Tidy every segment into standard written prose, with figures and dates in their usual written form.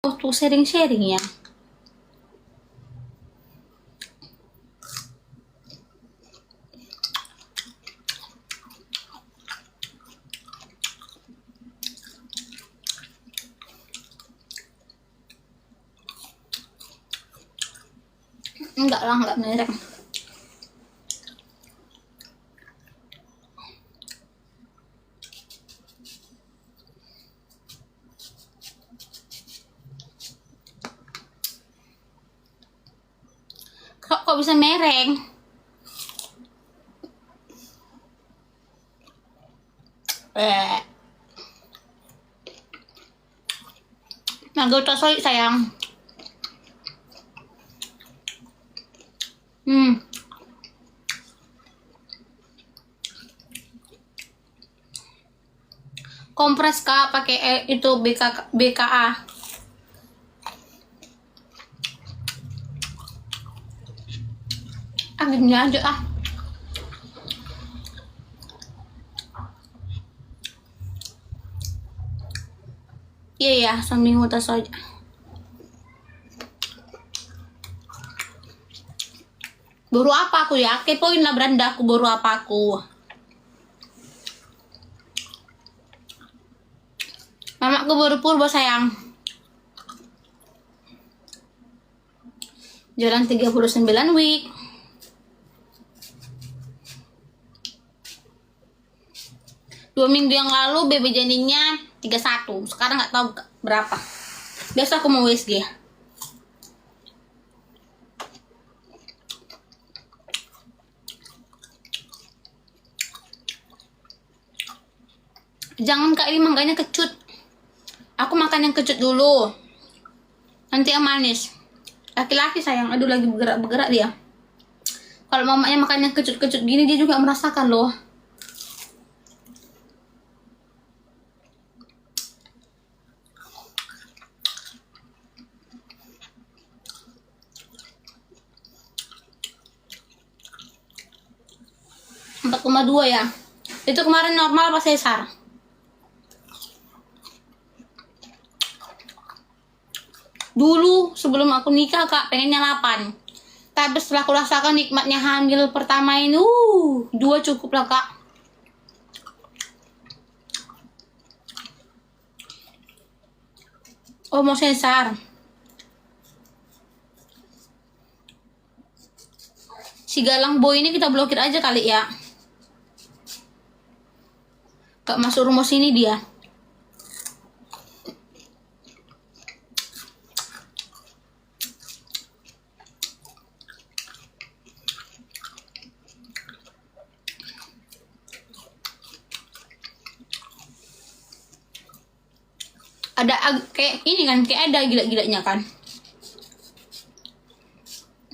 Tuh sharing-sharing ya. Enggak lah, enggak merek. Kok bisa mereng? Nah, gue sorry sayang. Kompres kak, pakai itu BKA. Gini aja ah. Iya ya, seminggu tas aja. Baru apa aku ya? Kepoin lah beranda aku baru apa aku. Mamaku baru purba sayang. Jalan 39 week. Dua minggu yang lalu baby janinnya 31. Sekarang nggak tahu berapa. Biasa aku mau USG. Jangan kak, ini mangganya kecut. Aku makan yang kecut dulu. Nanti yang manis. Laki-laki sayang, aduh lagi bergerak-bergerak dia. Kalau mamanya makan yang kecut-kecut gini dia juga merasakan loh. Dua ya. Itu kemarin normal pas sesar. Dulu sebelum aku nikah kak pengennya 8. Tapi setelah aku rasakan nikmatnya hamil pertama ini, 2 cukup lah kak. Oh mau sesar. Si galang boy ini kita blokir aja kali ya. Gak masuk rumah sini dia. Ada kayak ini kan, kayak ada gila-gilanya kan.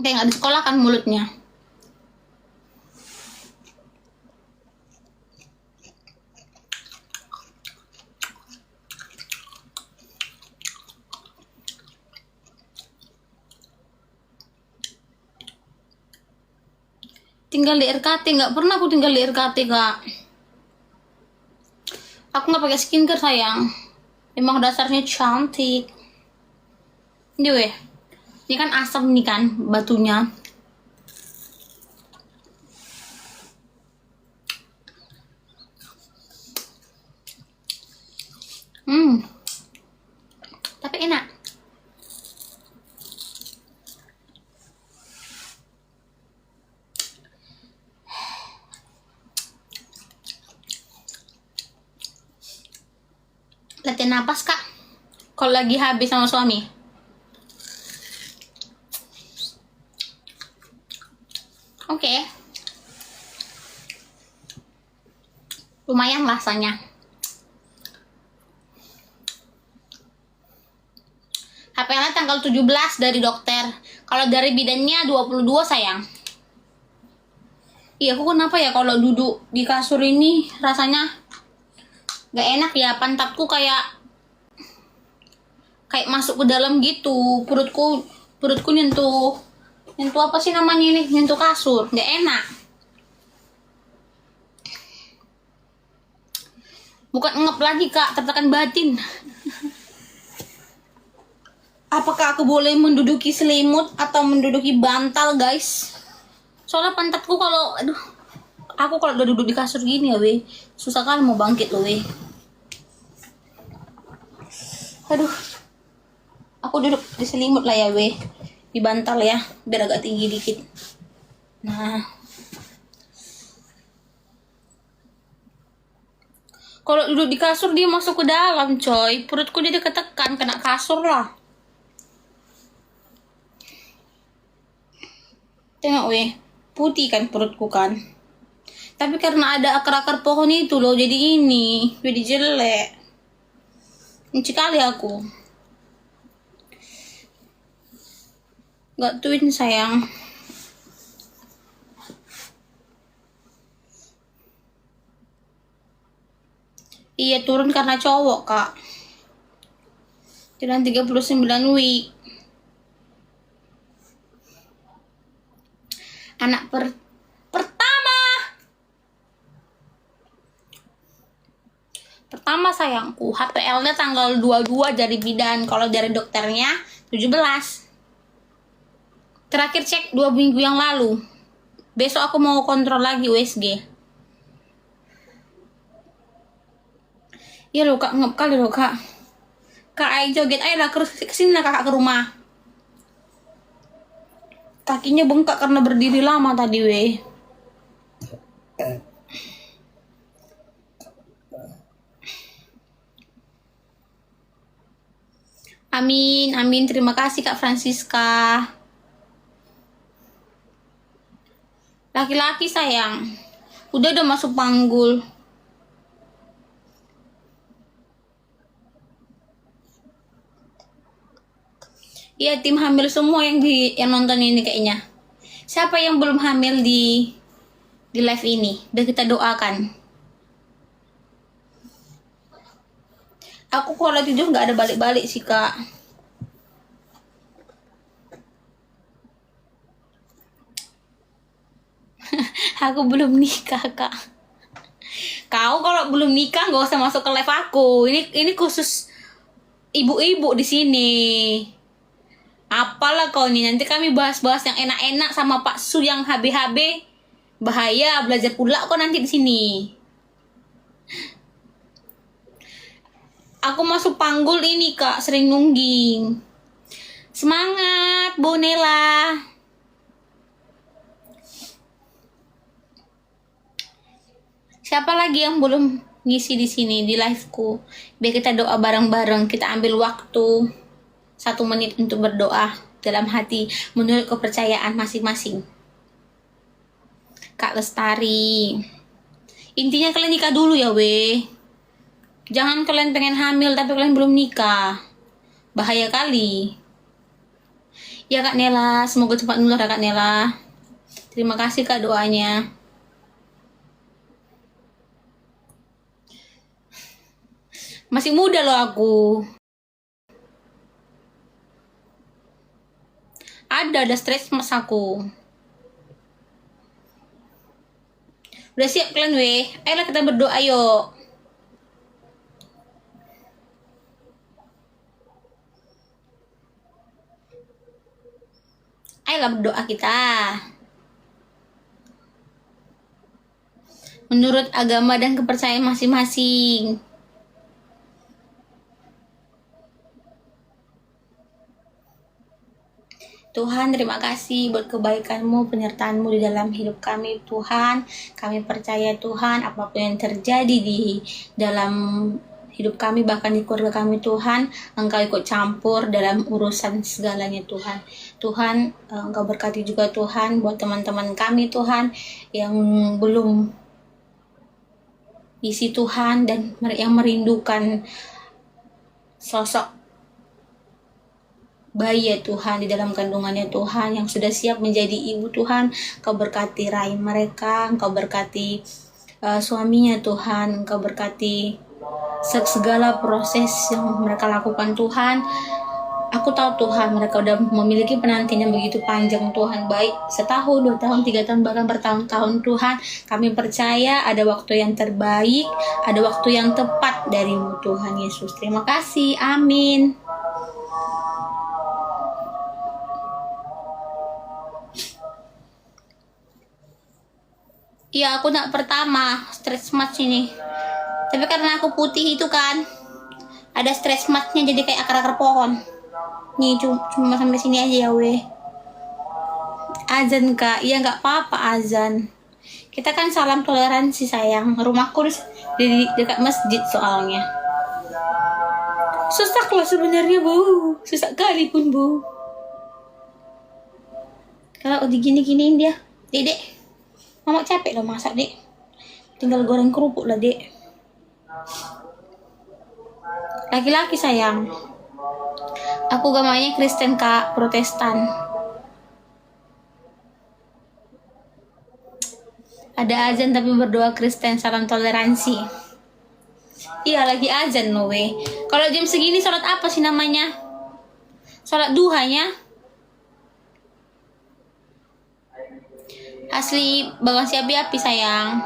Kayak nggak di sekolah kan mulutnya. Tinggal di RKT, nggak pernah aku tinggal di RKT kak. Aku nggak pakai skincare sayang. Emang dasarnya cantik. Ini weh, ini kan asam nih kan batunya. Tapi enak. Latihan napas kak kalau lagi habis sama suami. Oke. Lumayan rasanya. HPL tanggal 17 dari dokter. Kalau dari bidannya 22 sayang. Iya aku kenapa ya kalau duduk di kasur ini rasanya gak enak ya, pantatku kayak masuk ke dalam gitu, perutku nyentuh apa sih namanya ini, nyentuh kasur, gak enak. Bukan ngep lagi kak, tertekan batin. Apakah aku boleh menduduki selimut atau menduduki bantal, guys? Soalnya pantatku kalau, aduh, aku kalau udah duduk di kasur gini ya, weh, susah kan mau bangkit loh, weh. Aduh, aku duduk di selimut lah ya, weh, di bantal ya, biar agak tinggi dikit. Nah, kalau duduk di kasur dia masuk ke dalam, coy. Perutku jadi ketekan, kena kasur lah. Tengok, weh, putih kan perutku kan. Tapi karena ada akar-akar pohon itu loh, jadi ini jadi jelek. Benci kali aku. Gak twin sayang. Iya turun karena cowok kak. Jalan 39 week. Anak pertama sayangku, HPL-nya tanggal 22 dari bidan, kalau dari dokternya 17. Terakhir cek 2 minggu yang lalu. Besok aku mau kontrol lagi USG. Iya loh kak, ngep kali loh kak. Kak, ayo joget ayo lah, kesini lah kakak ke rumah. Kakinya bengkak karena berdiri lama tadi weh. Amin, amin. Terima kasih Kak Francisca. Laki-laki sayang. Udah masuk panggul. Iya, tim hamil semua yang nonton ini kayaknya. Siapa yang belum hamil di live ini? Udah kita doakan. Aku kalau tidur nggak ada balik-balik sih kak. Aku belum nikah kak. Kau kalau belum nikah nggak usah masuk ke live aku. Ini khusus ibu-ibu di sini. Apalah kau nih, nanti kami bahas-bahas yang enak-enak sama Pak Su yang HB-HB. Bahaya belajar pula kok nanti di sini. Aku masuk panggul ini kak, sering nungging. Semangat Bonela. Siapa lagi yang belum ngisi di sini di liveku? Biar kita doa bareng-bareng. Kita ambil waktu 1 menit untuk berdoa dalam hati menurut kepercayaan masing-masing. Kak Lestari. Intinya kalian nikah dulu ya weh. Jangan kalian pengen hamil tapi kalian belum nikah. Bahaya kali. Ya Kak Nela, semoga cepat nular ya Kak Nela. Terima kasih Kak doanya. Masih muda loh aku. Ada stretch mas aku. Udah siap kalian weh? Ayolah kita berdoa yuk. Ayolah berdoa kita. Menurut agama dan kepercayaan masing-masing. Tuhan, terima kasih buat kebaikan-Mu, penyertaan-Mu di dalam hidup kami, Tuhan. Kami percaya, Tuhan, apapun yang terjadi di dalam hidup kami, bahkan di keluarga kami, Tuhan, Engkau ikut campur dalam urusan segalanya, Tuhan. Tuhan, Engkau berkati juga, Tuhan, buat teman-teman kami, Tuhan, yang belum isi Tuhan, dan yang merindukan sosok bayi ya Tuhan di dalam kandungannya Tuhan yang sudah siap menjadi ibu Tuhan. Engkau berkati rahim mereka, Engkau berkati suaminya Tuhan, Engkau berkati segala proses yang mereka lakukan Tuhan. Aku tahu Tuhan mereka udah memiliki penantian yang begitu panjang Tuhan, baik 1 tahun, 2 tahun, 3 tahun, bahkan bertahun-tahun Tuhan. Kami percaya ada waktu yang terbaik, ada waktu yang tepat dari-Mu Tuhan Yesus. Terima kasih, amin. Iya, aku nak pertama stretch marks ini. Tapi karena aku putih itu kan, ada stretch marksnya jadi kayak akar-akar pohon. Nih cuma sampai sini aja ya weh. Azan kak, iya nggak apa-apa azan. Kita kan salam toleransi sayang. Rumahku di dekat masjid soalnya. Susah loh sebenarnya bu, susah kali pun bu. Kalau digini-giniin dia, dek, mama capek loh masak dek. Tinggal goreng kerupuk lah dek. Laki-laki sayang. Aku agamanya Kristen kak, Protestan. Ada azan tapi berdoa Kristen, salam toleransi. Iya lagi azan no weh. Kalau jam segini sholat apa sih namanya? Sholat duhanya. Asli bagang si api-api sayang.